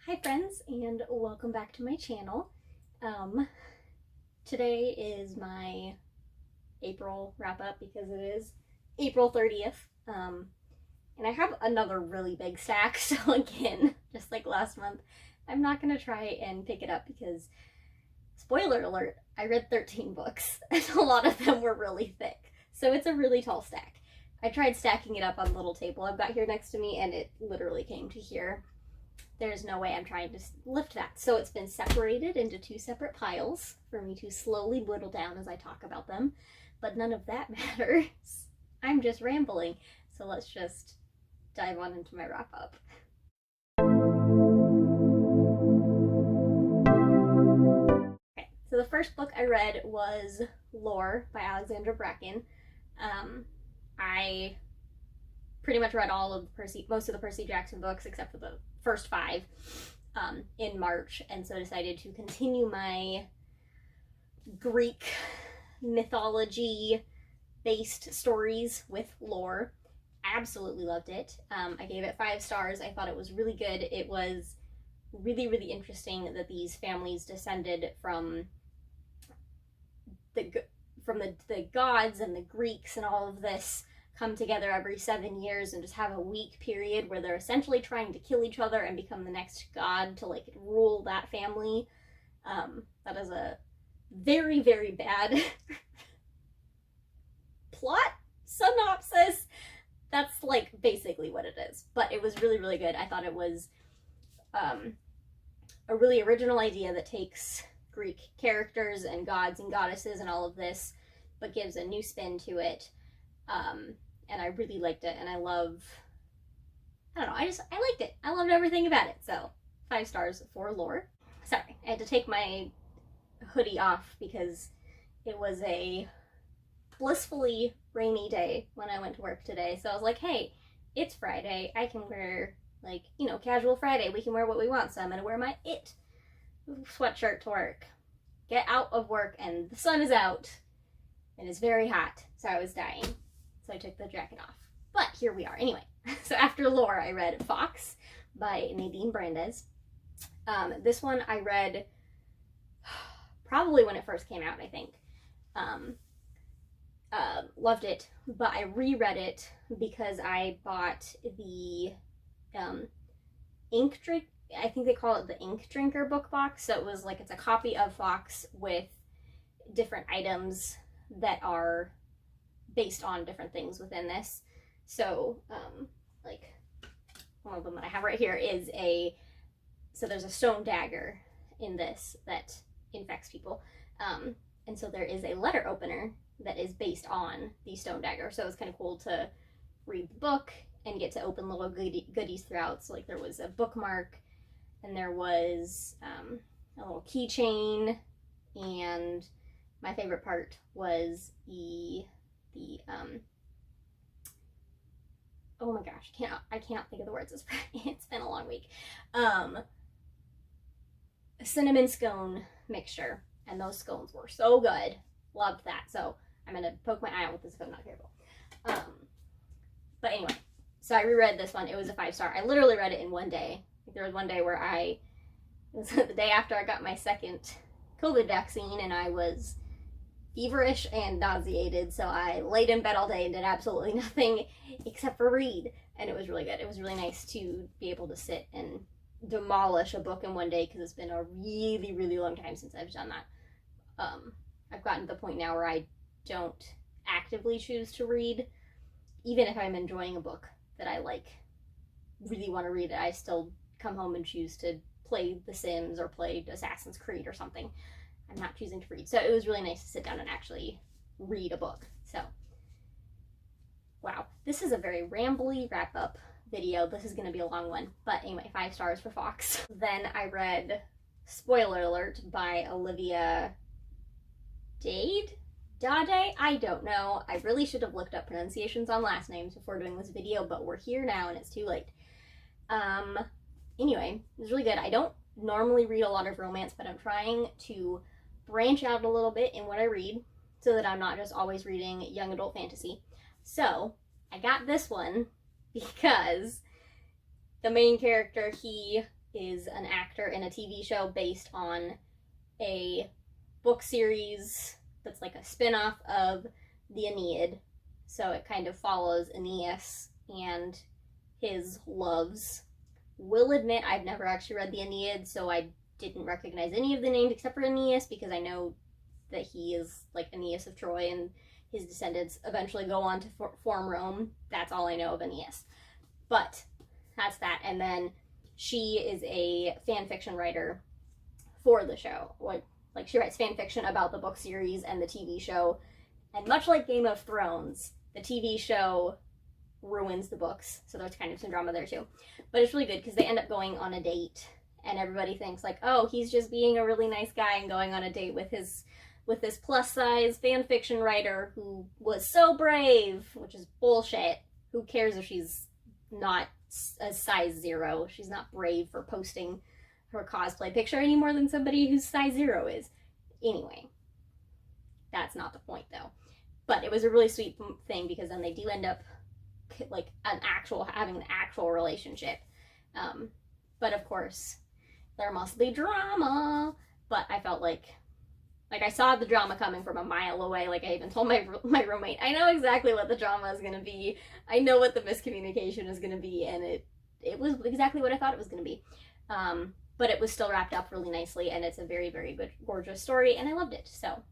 Hi friends, and welcome back to my channel. Today is my April wrap-up because it is April 30th. And I have another really big stack, so again, just like last month, I'm not going to try and pick it up because, spoiler alert, I read 13 books, and a lot of them were really thick. So it's a really tall stack. I tried stacking it up on the little table I've got here next to me, and it literally came to here. There's no way I'm trying to lift that. So it's been separated into two separate piles for me to slowly whittle down as I talk about them. But none of that matters. I'm just rambling. So let's just dive on into my wrap up. Okay, so the first book I read was Lore by Alexandra Bracken. I pretty much read all of most of the Percy Jackson books except for the first 5 in March, and so decided to continue my Greek mythology based stories with Lore. Absolutely loved it. I gave it 5 stars. I thought it was really good. It was really interesting that these families descended from the gods and the Greeks, and all of this come together every 7 years and just have a week period where they're essentially trying to kill each other and become the next god to like rule that family. That is a very bad plot synopsis. That's like basically what it is, but it was really good. I thought it was a really original idea that takes Greek characters and gods and goddesses and all of this, but gives a new spin to it. And I really liked it, and I liked it. I loved everything about it, so 5 stars for Lore. Sorry, I had to take my hoodie off because it was a blissfully rainy day when I went to work today, so I was like, hey, it's Friday, I can wear, like, you know, casual Friday, we can wear what we want, so I'm gonna wear my IT sweatshirt to work. Get out of work, and the sun is out, and it's very hot, so I was dying. So I took the jacket off. But here we are. Anyway, so after Lore, I read Fox by Nadine Brandes. This one I read probably when it first came out, I think. Loved it, but I reread it because I bought the ink drink. I think they call it the Ink Drinker book box. So it was like, it's a copy of Fox with different items that are based on different things within this. So like one of them that I have right here is so there's a stone dagger in this that infects people, and so there is a letter opener that is based on the stone dagger, so it's kind of cool to read the book and get to open little goodies throughout. So like there was a bookmark, and there was a little keychain, and my favorite part was the oh my gosh, I can't think of the words. It's been a long week. Cinnamon scone mixture, and those scones were so good. Loved that. So I'm gonna poke my eye out with this if I'm not careful. But anyway, so I reread this one. It was a 5 star. I literally read it in one day. There was one day where it was the day after I got my second COVID vaccine, and I was feverish and nauseated, so I laid in bed all day and did absolutely nothing except for read, and it was really good. It was really nice to be able to sit and demolish a book in one day because it's been a really long time since I've done that. I've gotten to the point now where I don't actively choose to read. Even if I'm enjoying a book that I really want to read it, I still come home and choose to play The Sims or play Assassin's Creed or something. I'm not choosing to read. So it was really nice to sit down and actually read a book. So, wow. This is a very rambly wrap-up video. This is going to be a long one. But anyway, 5 stars for Fox. Then I read, spoiler alert, by Olivia Dade? I don't know. I really should have looked up pronunciations on last names before doing this video, but we're here now and it's too late. Anyway, it was really good. I don't normally read a lot of romance, but I'm trying to branch out a little bit in what I read so that I'm not just always reading young adult fantasy. So I got this one because the main character, he is an actor in a TV show based on a book series that's like a spin-off of the Aeneid. So it kind of follows Aeneas and his loves. Will admit I've never actually read the Aeneid, so I didn't recognize any of the names except for Aeneas, because I know that he is like Aeneas of Troy and his descendants eventually go on to form Rome. That's all I know of Aeneas. But that's that. And then she is a fan fiction writer for the show. Like she writes fan fiction about the book series and the TV show. And much like Game of Thrones, the TV show ruins the books. So there's kind of some drama there too. But it's really good because they end up going on a date. And everybody thinks like, oh, he's just being a really nice guy and going on a date with this plus size fan fiction writer who was so brave, which is bullshit. Who cares if she's not a size 0? She's not brave for posting her cosplay picture any more than somebody who's size 0 is. Anyway, that's not the point though. But it was a really sweet thing because then they do end up like having an actual relationship. But of course, there must be drama. But I felt like I saw the drama coming from a mile away. Like I even told my roommate, I know exactly what the drama is going to be. I know what the miscommunication is going to be, and it was exactly what I thought it was going to be. But it was still wrapped up really nicely, and it's a very, very good, gorgeous story, and I loved it. So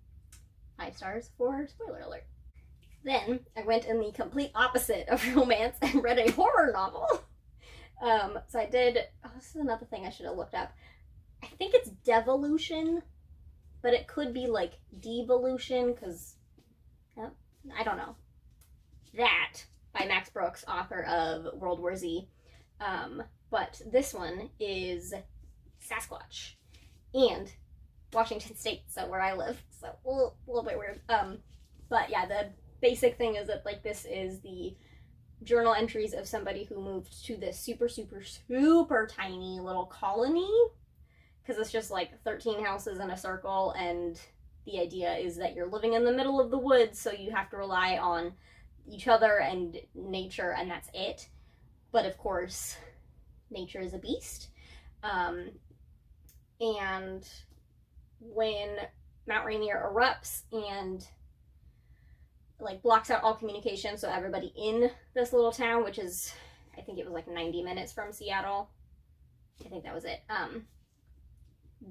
5 stars for spoiler alert. Then I went in the complete opposite of romance and read a horror novel. So I did, this is another thing I should have looked up. I think it's Devolution, but it could be like Devolution, because I don't know. That by Max Brooks, author of World War Z. But this one is Sasquatch and Washington State, so where I live. So a little bit weird. But yeah, the basic thing is that like this is the journal entries of somebody who moved to this super, super, super tiny little colony, because it's just like 13 houses in a circle, and the idea is that you're living in the middle of the woods, so you have to rely on each other and nature, and that's it. But of course, nature is a beast. And when Mount Rainier erupts and like blocks out all communication, so everybody in this little town, which is, I think it was like 90 minutes from Seattle, I think that was it,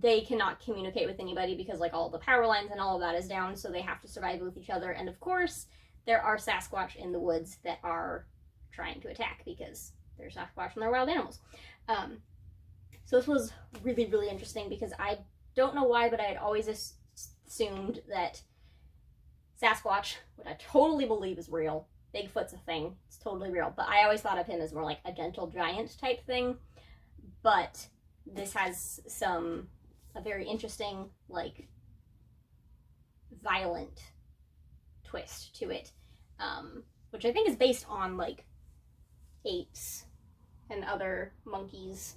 they cannot communicate with anybody because like all the power lines and all of that is down, so they have to survive with each other. And of course there are Sasquatch in the woods that are trying to attack because they're Sasquatch and they're wild animals. So this was really, really interesting because I don't know why, but I had always assumed that Sasquatch, which I totally believe is real, Bigfoot's a thing, it's totally real, but I always thought of him as more like a gentle giant type thing. But this has a very interesting, like, violent twist to it, which I think is based on like apes and other monkeys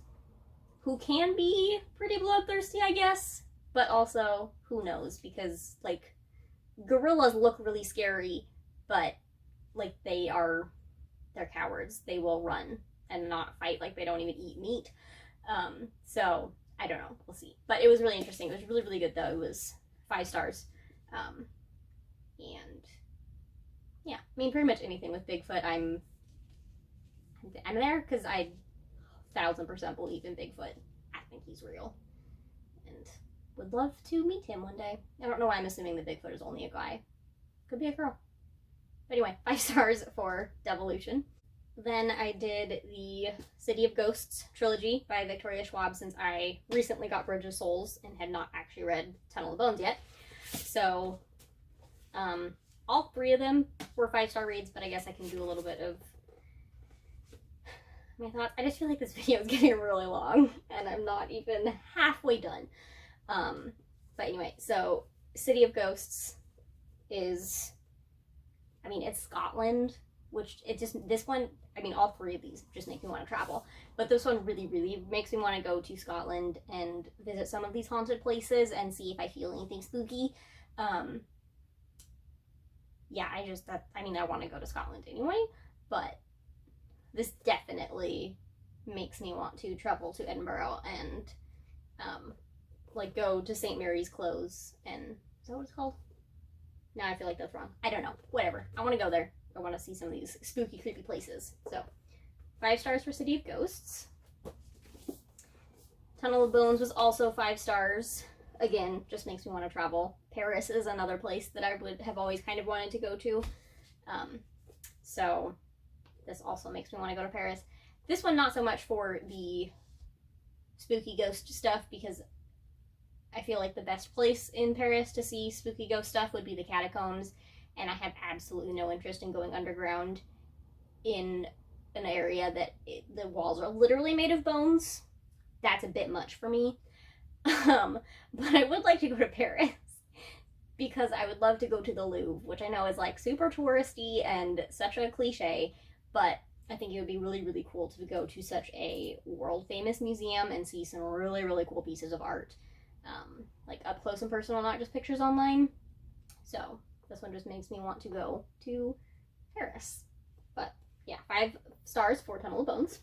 who can be pretty bloodthirsty, I guess, but also who knows, because like gorillas look really scary, but like they're cowards. They will run and not fight. Like they don't even eat meat. So I don't know, we'll see. But it was really interesting. It was really, really good though. It was 5 stars. And yeah, I mean pretty much anything with Bigfoot I'm there, because I 1000% believe in Bigfoot. I think he's real and would love to meet him one day. I don't know why I'm assuming that Bigfoot is only a guy. Could be a girl. But anyway, 5 stars for Devolution. Then I did the City of Ghosts trilogy by Victoria Schwab, since I recently got Bridge of Souls and had not actually read Tunnel of Bones yet. So all 3 of them were 5-star reads, but I guess I can do a little bit of my thoughts. I just feel like this video is getting really long and I'm not even halfway done. But anyway, so City of Ghosts is, I mean, it's Scotland, which this one, I mean, all 3 of these just make me want to travel, but this one really, really makes me want to go to Scotland and visit some of these haunted places and see if I feel anything spooky. Yeah, I want to go to Scotland anyway, but this definitely makes me want to travel to Edinburgh and like go to St. Mary's Close. And is that what it's called? Now I feel like that's wrong. I don't know. Whatever. I want to go there. I want to see some of these spooky, creepy places. So 5 stars for City of Ghosts. Tunnel of Bones was also 5 stars. Again, just makes me want to travel. Paris is another place that I would have always kind of wanted to go to. So this also makes me want to go to Paris. This one, not so much for the spooky ghost stuff, because I feel like the best place in Paris to see spooky ghost stuff would be the catacombs, and I have absolutely no interest in going underground in an area that the walls are literally made of bones. That's a bit much for me. But I would like to go to Paris because I would love to go to the Louvre, which I know is like super touristy and such a cliche, but I think it would be really, really cool to go to such a world famous museum and see some really, really cool pieces of art, like up close and personal, not just pictures online. So this one just makes me want to go to Paris. But yeah, 5 stars for Tunnel of Bones.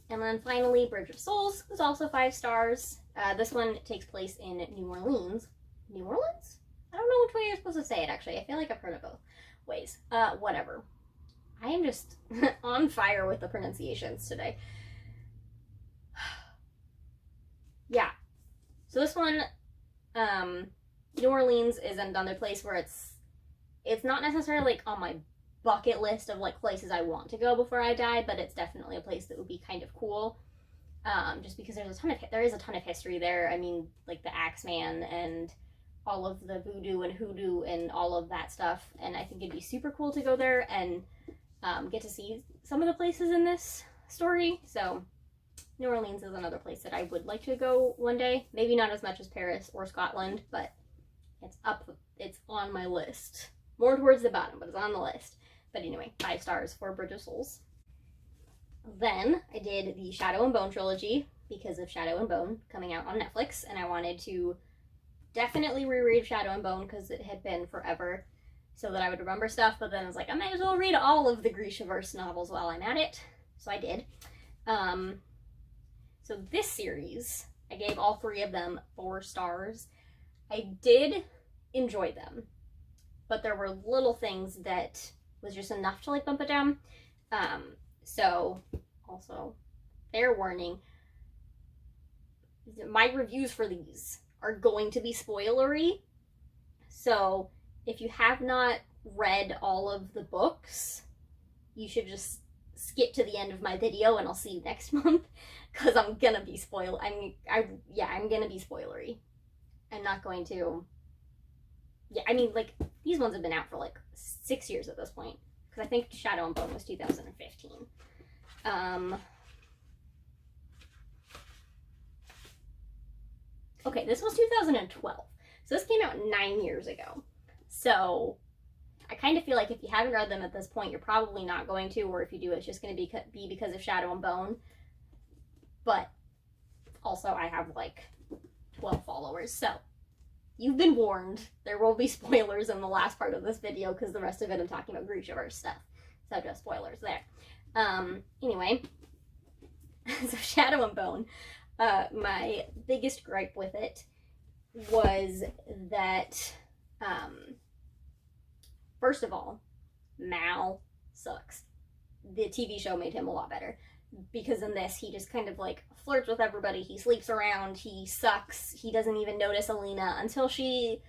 And then finally, Bridge of Souls was also 5 stars. This one takes place in New Orleans. New Orleans? I don't know which way you're supposed to say it, actually. I feel like I've heard it both ways. Whatever. I am just on fire with the pronunciations today. Yeah. So this one, New Orleans is another place where it's not necessarily like on my bucket list of like places I want to go before I die, but it's definitely a place that would be kind of cool. Just because there is a ton of history there. I mean, like the Axeman and all of the voodoo and hoodoo and all of that stuff. And I think it'd be super cool to go there and get to see some of the places in this story. So New Orleans is another place that I would like to go one day. Maybe not as much as Paris or Scotland, but it's on my list. More towards the bottom, but it's on the list. But anyway, 5 stars for Bridge of Souls. Then I did the Shadow and Bone trilogy because of Shadow and Bone coming out on Netflix, and I wanted to definitely reread Shadow and Bone because it had been forever, so that I would remember stuff. But then I was like, I might as well read all of the Grishaverse novels while I'm at it. So I did. So this series, I gave all 3 of them 4 stars. I did enjoy them, but there were little things that was just enough to like bump it down. So also, fair warning, my reviews for these are going to be spoilery. So if you have not read all of the books, you should just skip to the end of my video and I'll see you next month, because I'm gonna be I'm gonna be spoilery. I'm not going to, I mean, like, these ones have been out for like 6 years at this point, because I think Shadow and Bone was 2015. Okay, this was 2012. So this came out 9 years ago. So I kind of feel like if you haven't read them at this point, you're probably not going to, or if you do, it's just going to be because of Shadow and Bone. But also, I have like 12 followers, so you've been warned. There will be spoilers in the last part of this video, because the rest of it I'm talking about Grishaverse stuff. So just spoilers there. Anyway, so Shadow and Bone, my biggest gripe with it was that, first of all, Mal sucks. The TV show made him a lot better, because in this, he just kind of like flirts with everybody, he sleeps around, he sucks, he doesn't even notice Alina until she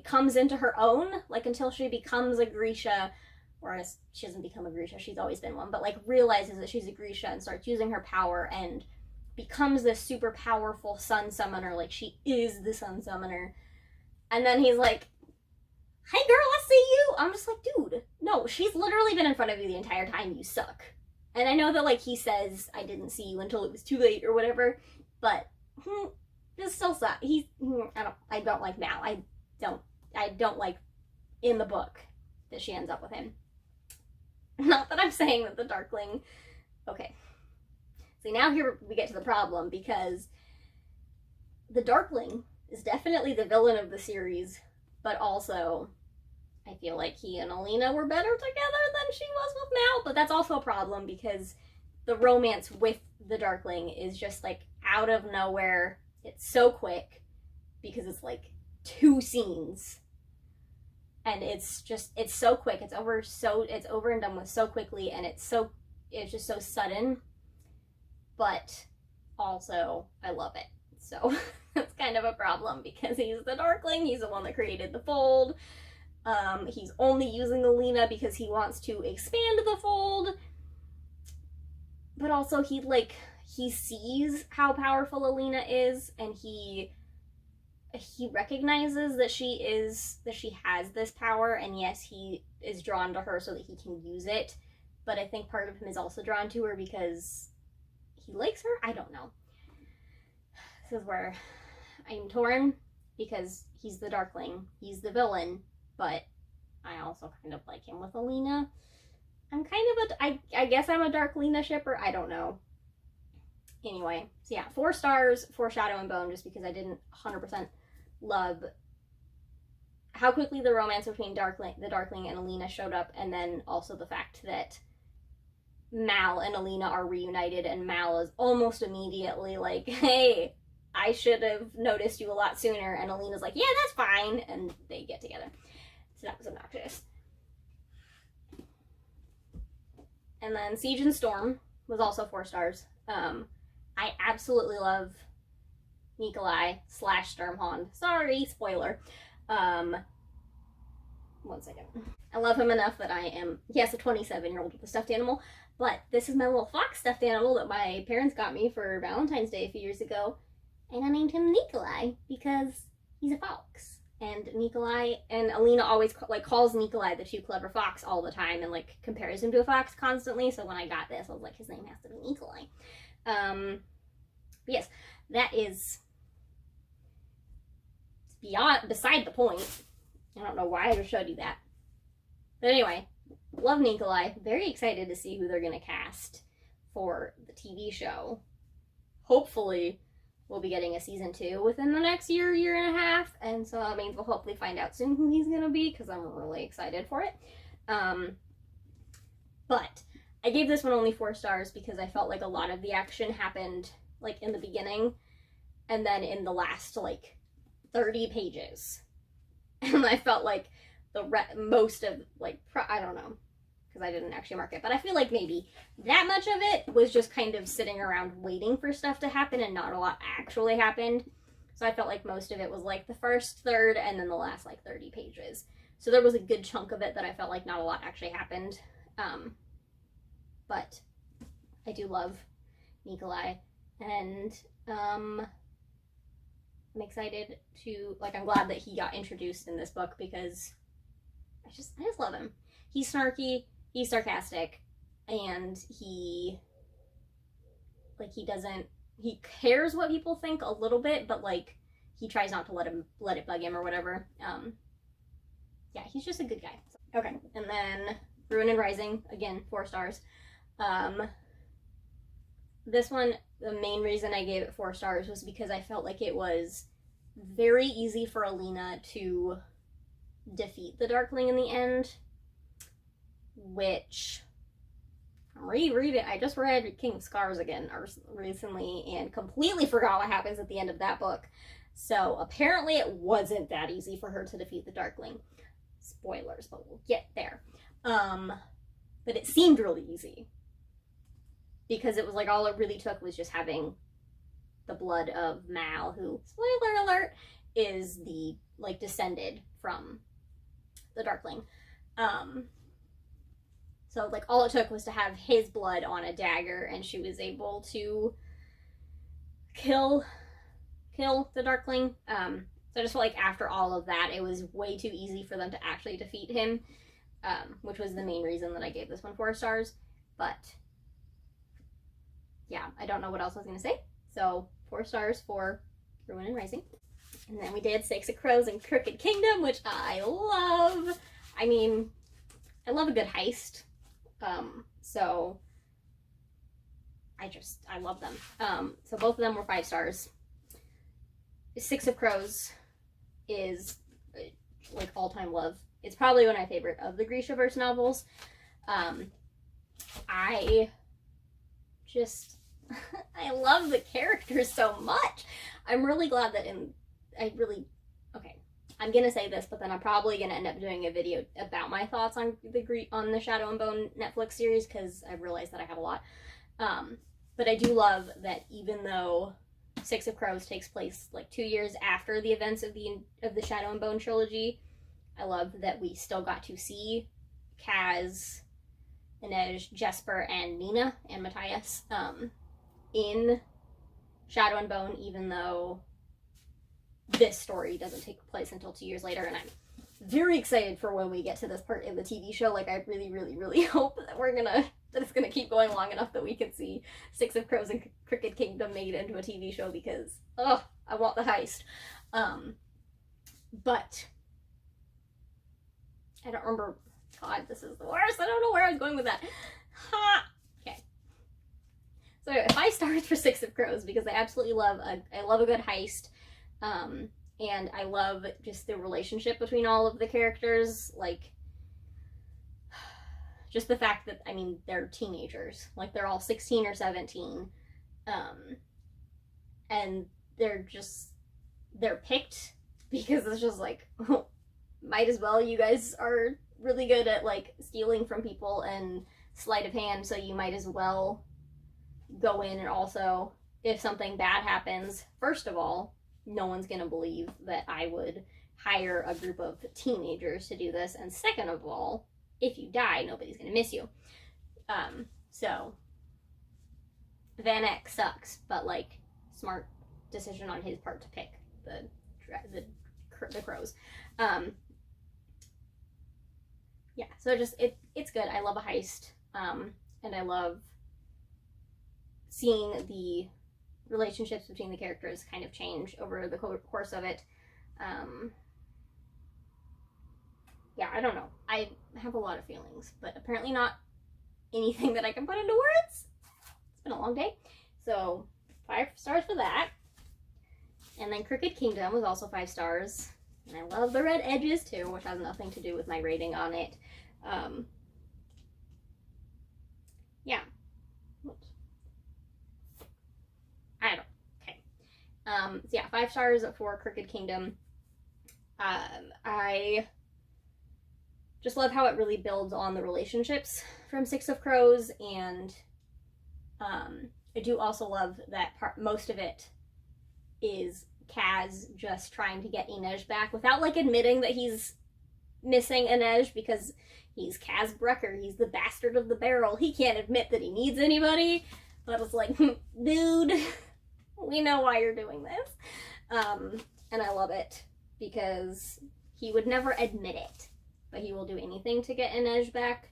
comes into her own, like until she becomes a Grisha, or she doesn't become a Grisha, she's always been one, but like realizes that she's a Grisha and starts using her power and becomes this super powerful sun summoner, like she is the sun summoner. And then he's like, hey girl, I see you. I'm just like, dude, no, she's literally been in front of you the entire time, you suck. And I know that like he says, I didn't see you until it was too late or whatever, but this still sucks. I don't like Mal. I don't like in the book that she ends up with him. Not that I'm saying that the Darkling, okay. See, now here we get to the problem, because the Darkling is definitely the villain of the series, but also, I feel like he and Alina were better together than she was with Mal, but that's also a problem because the romance with the Darkling is just like out of nowhere. It's so quick because it's like 2 scenes. And it's so quick. It's over and done with so quickly, and it's just so sudden. But also I love it. So that's kind of a problem because he's the Darkling. He's the one that created the Fold. He's only using Alina because he wants to expand the Fold. But also he sees how powerful Alina is, and he recognizes that she has this power, and yes, he is drawn to her so that he can use it. But I think part of him is also drawn to her because he likes her. I don't know. This is where I'm torn because he's the Darkling, he's the villain, but I also kind of like him with Alina. I'm kind of I guess I'm a Darklina shipper. I don't know. Anyway, so yeah, 4 stars for Shadow and Bone, just because I didn't 100% love how quickly the romance between the Darkling and Alina showed up, and then also the fact that Mal and Alina are reunited, and Mal is almost immediately like, hey, I should have noticed you a lot sooner, and Alina's like, yeah, that's fine, and they get together. So that was obnoxious. And then Siege and Storm was also 4 stars. I absolutely love Nikolai / Sturmhond. Sorry, spoiler. 1 second. I love him enough that he has a 27-year-old with a stuffed animal, but this is my little fox stuffed animal that my parents got me for Valentine's Day a few years ago, and I named him Nikolai because he's a fox. And Nikolai and Alina always calls Nikolai the too clever fox all the time, and compares him to a fox constantly. So when I got this, I was like, his name has to be Nikolai. Yes, that is beside the point. I don't know why I just showed you that. But anyway, love Nikolai. Very excited to see who they're going to cast for the TV show. Hopefully, we'll be getting a season 2 within the next year and a half. And so that means we'll hopefully find out soon who he's going to be, because I'm really excited for it. But I gave this one only 4 stars because I felt like a lot of the action happened in the beginning and then in the last 30 pages. And I felt like most of I don't know, because I didn't actually mark it, but I feel like maybe that much of it was just kind of sitting around waiting for stuff to happen and not a lot actually happened. So I felt like most of it was the first third and then the last 30 pages. So there was a good chunk of it that I felt like not a lot actually happened. But I do love Nikolai, and I'm excited to, I'm glad that he got introduced in this book because I just love him. He's snarky, he's sarcastic, and he cares what people think a little bit, but he tries not to let it bug him or whatever. Yeah, he's just a good guy. Okay, and then Ruin and Rising, again, 4 stars. This one, the main reason I gave it 4 stars was because I felt like it was very easy for Alina to defeat the Darkling in the end, which I'm rereading. I just read King of Scars again recently and completely forgot what happens at the end of that book. So apparently it wasn't that easy for her to defeat the Darkling. Spoilers, but we'll get there. But it seemed really easy because it was all it really took was just having the blood of Mal, who, spoiler alert, is the descended from the Darkling. So all it took was to have his blood on a dagger, and she was able to kill the Darkling. So I just felt like after all of that, it was way too easy for them to actually defeat him, which was the main reason that I gave this one 4 stars. But yeah, I don't know what else I was going to say. So 4 stars for Ruin and Rising. And then we did 6 of Crows and Crooked Kingdom, which I love. I mean, I love a good heist. So I love them. So both of them were 5 stars. 6 of Crows is all-time love it's probably one of my favorite of the Grishaverse novels. I just, I love the characters so much. I'm really glad that okay, I'm gonna say this, but then I'm probably gonna end up doing a video about my thoughts on the Shadow and Bone Netflix series, because I realized that I have a lot. But I do love that even though Six of Crows takes place like 2 years after the events of the Shadow and Bone trilogy, I love that we still got to see Kaz, Inej, Jesper, and Nina and Matthias in Shadow and Bone, even though this story doesn't take place until 2 years later. And I'm very excited for when we get to this part in the TV show. Like, I really, really, really hope that it's gonna keep going long enough that we can see Six of Crows and Crooked Kingdom made into a TV show, because I want the heist. But I don't remember. God, this is the worst. I don't know where I was going with that. Okay. So anyway, 5 stars for Six of Crows, because I absolutely love a good heist. And I love just the relationship between all of the characters. Like, just the fact that, I mean, they're teenagers. Like, they're all 16 or 17. And they're picked because it's just like, might as well. You guys are really good at, like, stealing from people and sleight of hand, so you might as well go in. And also, if something bad happens, first of all, no one's gonna believe that I would hire a group of teenagers to do this, and second of all, if you die, nobody's gonna miss you. So Van Eck sucks, but, like, smart decision on his part to pick the crows. Yeah, so it's good. I love a heist, and I love seeing the relationships between the characters kind of change over the course of it. Yeah, I don't know. I have a lot of feelings, but apparently not anything that I can put into words. It's been a long day. So 5 stars for that. And then Crooked Kingdom was also 5 stars. And I love the red edges too, which has nothing to do with my rating on it. Yeah. Whoops. I don't know. Okay. So yeah, 5 stars for Crooked Kingdom. I just love how it really builds on the relationships from Six of Crows, and I do also love that most of it is Kaz just trying to get Inej back without, like, admitting that he's missing Inej, because he's Kaz Brecker. He's the bastard of the barrel. He can't admit that he needs anybody. But it's like, dude, we know why you're doing this. And I love it, because he would never admit it, but he will do anything to get Inej back.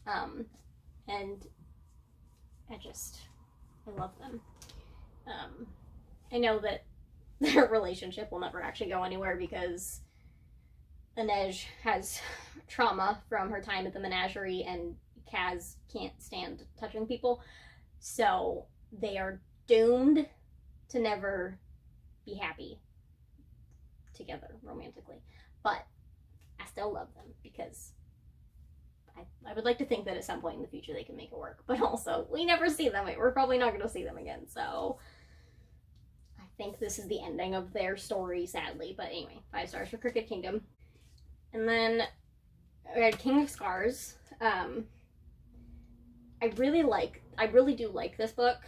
And I love them. I know that their relationship will never actually go anywhere, because Inej has trauma from her time at the menagerie, and Kaz can't stand touching people. So they are doomed to never be happy together romantically. But I still love them, because I would like to think that at some point in the future they can make it work. But also, we never see them. We're probably not going to see them again. So I think this is the ending of their story, sadly. But anyway, 5 stars for Crooked Kingdom. And then we had King of Scars. I really do like this book.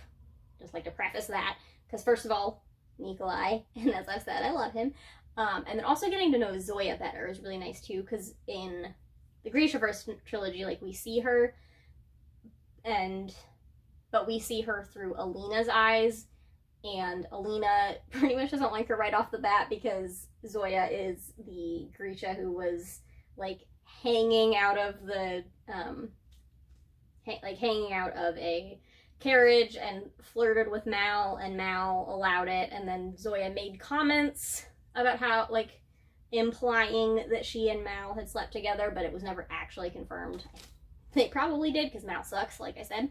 Just like to preface that, because first of all, Nikola, and as I've said, I love him. And then also getting to know Zoya better is really nice too, because in the Grishaverse trilogy, like, we see her, but we see her through Alina's eyes, and Alina pretty much doesn't like her right off the bat, because Zoya is the Grisha who was, like, hanging out of a carriage and flirted with Mal, and Mal allowed it, and then Zoya made comments about how, like, implying that she and Mal had slept together, but it was never actually confirmed. They probably did, because Mal sucks, like I said.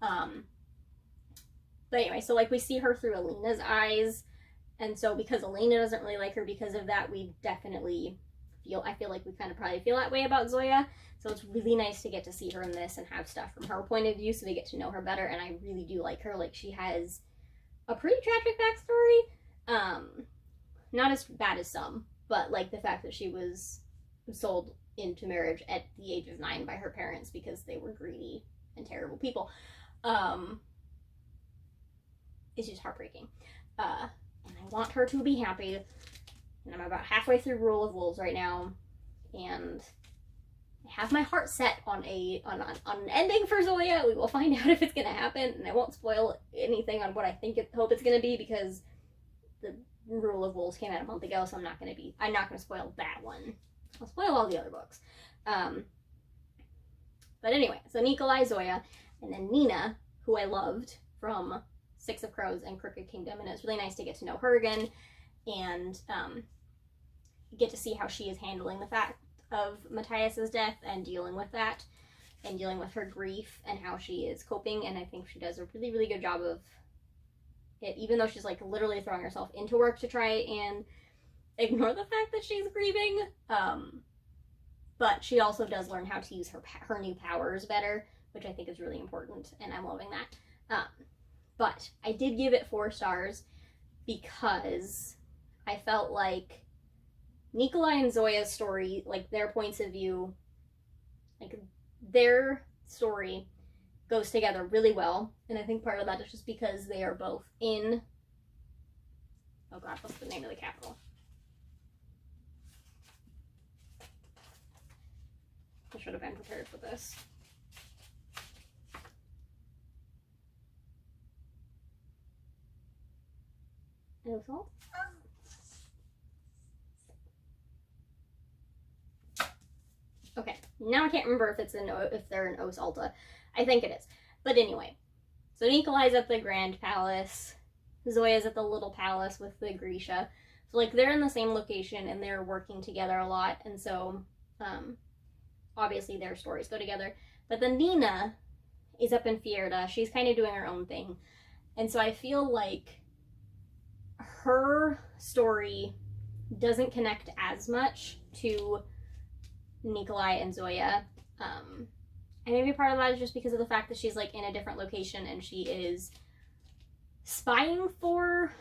But anyway, so, like, we see her through Alina's eyes, and so because Alina doesn't really like her because of that, we definitely I feel like we kind of probably feel that way about Zoya. So it's really nice to get to see her in this and have stuff from her point of view so we get to know her better. And I really do like her. Like, she has a pretty tragic backstory. Not as bad as some, but like the fact that she was sold into marriage at the age of 9 by her parents because they were greedy and terrible people. It's just heartbreaking. And I want her to be happy. And I'm about halfway through Rule of Wolves right now, and I have my heart set on an ending for Zoya. We will find out if it's gonna happen, and I won't spoil anything on what I hope it's gonna be, because the Rule of Wolves came out a month ago, so I'm not gonna spoil that one. I'll spoil all the other books. But anyway, so Nikola, Zoya, and then Nina, who I loved from Six of Crows and Crooked Kingdom, and it's really nice to get to know her again and get to see how she is handling the fact of Matthias's death and dealing with that and dealing with her grief and how she is coping. And I think she does a really, really good job of it, even though she's like literally throwing herself into work to try and ignore the fact that she's grieving. But she also does learn how to use her new powers better, which I think is really important, and I'm loving that. But I did give it 4 stars because I felt like Nikola and Zoya's story, like their points of view, like their story goes together really well. And I think part of that is just because they are both in, oh god, what's the name of the capital? I should have been prepared for this. Osalt? Okay, now I can't remember if they're in Osalta. I think it is. But anyway, so Nikolai's at the Grand Palace. Zoya's at the Little Palace with the Grisha. So like they're in the same location and they're working together a lot, and so obviously their stories go together. But then Nina is up in Fierda. She's kind of doing her own thing. And so I feel like her story doesn't connect as much to Nikolai and Zoya. And maybe part of that is just because of the fact that she's like in a different location and she is spying for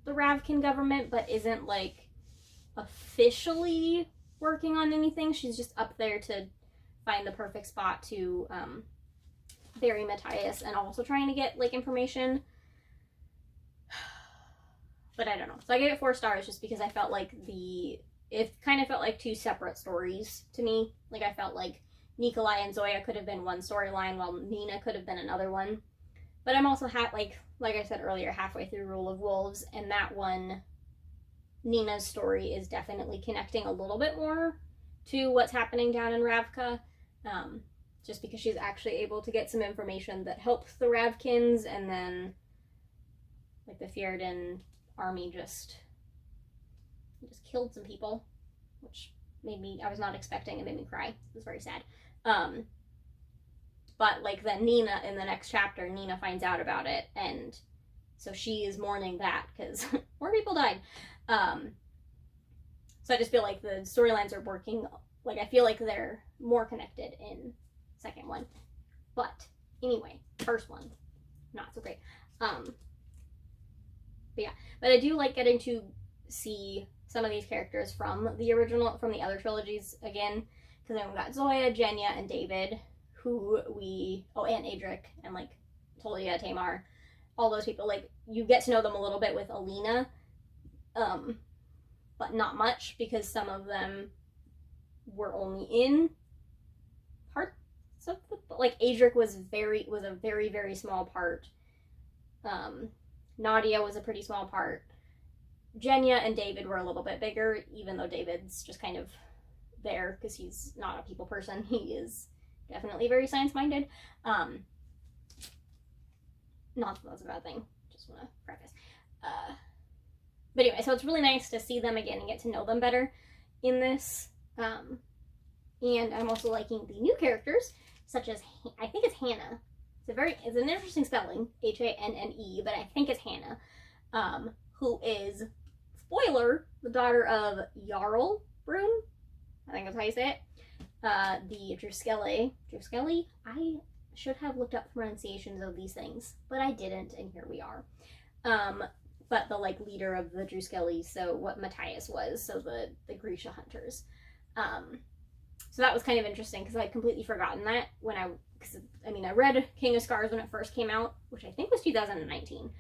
the Ravkin government, but isn't like officially working on anything. She's just up there to find the perfect spot to bury Matthias, and also trying to get like information. But I don't know. So I gave it 4 stars just because I felt like it kind of felt like 2 separate stories to me. Like I felt like Nikolai and Zoya could have been one storyline while Nina could have been another one. But I'm also like I said earlier, halfway through Rule of Wolves, and that one, Nina's story is definitely connecting a little bit more to what's happening down in Ravka, just because she's actually able to get some information that helps the Ravkins, and then like the Fjerdan army just killed some people, which I was not expecting. It made me cry. It was very sad. But like then Nina, in the next chapter, Nina finds out about it, and so she is mourning that because more people died. So I just feel like the storylines are working, like I feel like they're more connected in second one. But anyway, first one, not so great. But yeah, but I do like getting to see some of these characters from the other trilogies again, because then we've got Zoya, Jenya, and David, and Adric, and like Tolia, Tamar, all those people. Like you get to know them a little bit with Alina, but not much, because some of them were only in parts of like Adric was a very, very small part. Nadia was a pretty small part. Jenya and David were a little bit bigger, even though David's just kind of there because he's not a people person. He is definitely very science-minded. Not that that's a bad thing. Just want to preface. But anyway, so it's really nice to see them again and get to know them better in this. And I'm also liking the new characters, such as, I think it's Hannah. It's an interesting spelling, Hanne, but I think it's Hannah, who is, spoiler, the daughter of Jarl room. I think that's how you say it. The Druskeli. I should have looked up pronunciations of these things, but I didn't, and here we are. But the like leader of the Druskeli, so what Matthias was, so the Grisha hunters. So that was kind of interesting because I'd completely forgotten that when I read King of Scars when it first came out, which I think was 2019.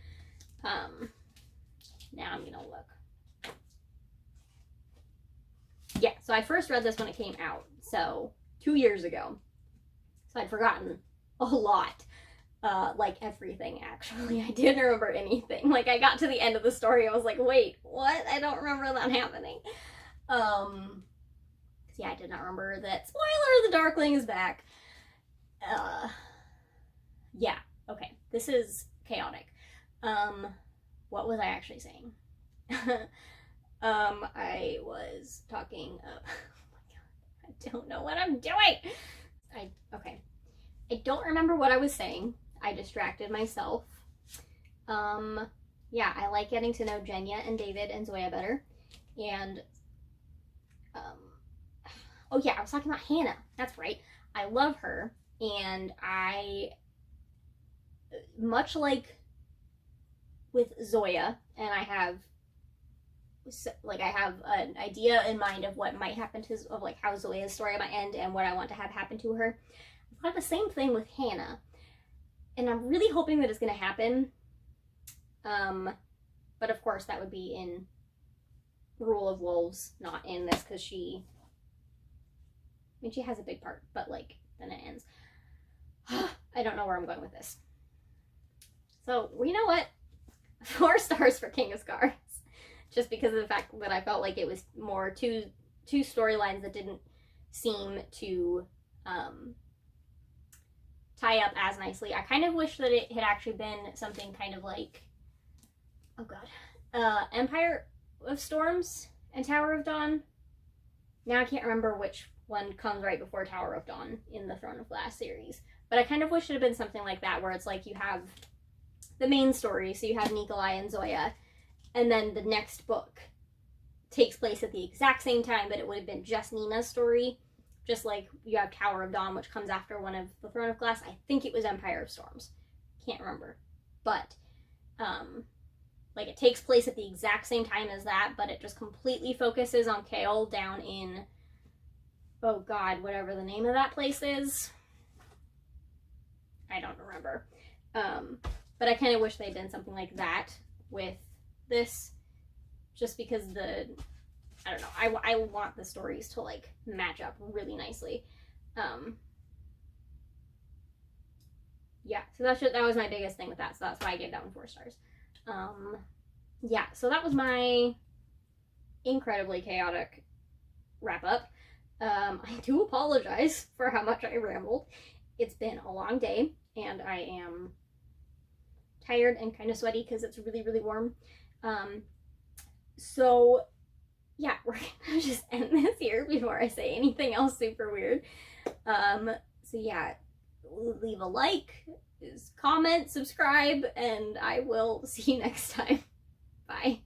Now I'm gonna look. Yeah, so I first read this when it came out, so 2 years ago. So I'd forgotten a lot. Like everything, actually. I didn't remember anything. Like, I got to the end of the story, I was like, wait, what? I don't remember that happening. Yeah, I did not remember that. Spoiler, the Darkling is back. Yeah, okay. This is chaotic. What was I actually saying? I was talking of... Oh my god, I don't know what I'm doing! Okay. I don't remember what I was saying. I distracted myself. Yeah, I like getting to know Jenya and David and Zoya better. And, oh yeah, I was talking about Hannah. That's right. I love her. And much like with Zoya, and I have an idea in mind of what might happen of like how Zoya's story might end and what I want to have happen to her. I've got the same thing with Hannah, and I'm really hoping that it's going to happen. But of course that would be in Rule of Wolves, not in this, because she has a big part, but like then it ends. I don't know where I'm going with this. So, you know what? 4 stars for King of Scars. Just because of the fact that I felt like it was more two storylines that didn't seem to tie up as nicely. I kind of wish that it had actually been something kind of like, oh god, Empire of Storms and Tower of Dawn. Now I can't remember which one comes right before Tower of Dawn in the Throne of Glass series. But I kind of wish it had been something like that, where it's like you have the main story, so you have Nikola and Zoya, and then the next book takes place at the exact same time, but it would have been just Nina's story. Just like you have Tower of Dawn, which comes after one of the Throne of Glass. I think it was Empire of Storms. Can't remember. But, like, it takes place at the exact same time as that, but it just completely focuses on Kale down in, oh god, whatever the name of that place is. I don't remember. But I kind of wish they'd done something like that with this, just because I don't know, I want the stories to like match up really nicely. Yeah, so that was my biggest thing with that, so that's why I gave that one 4 stars. Yeah, so that was my incredibly chaotic wrap up. I do apologize for how much I rambled. It's been a long day, and I am tired and kind of sweaty because it's really, really warm. So yeah, we're gonna just end this here before I say anything else super weird. So yeah, leave a like, comment, subscribe, and I will see you next time. Bye.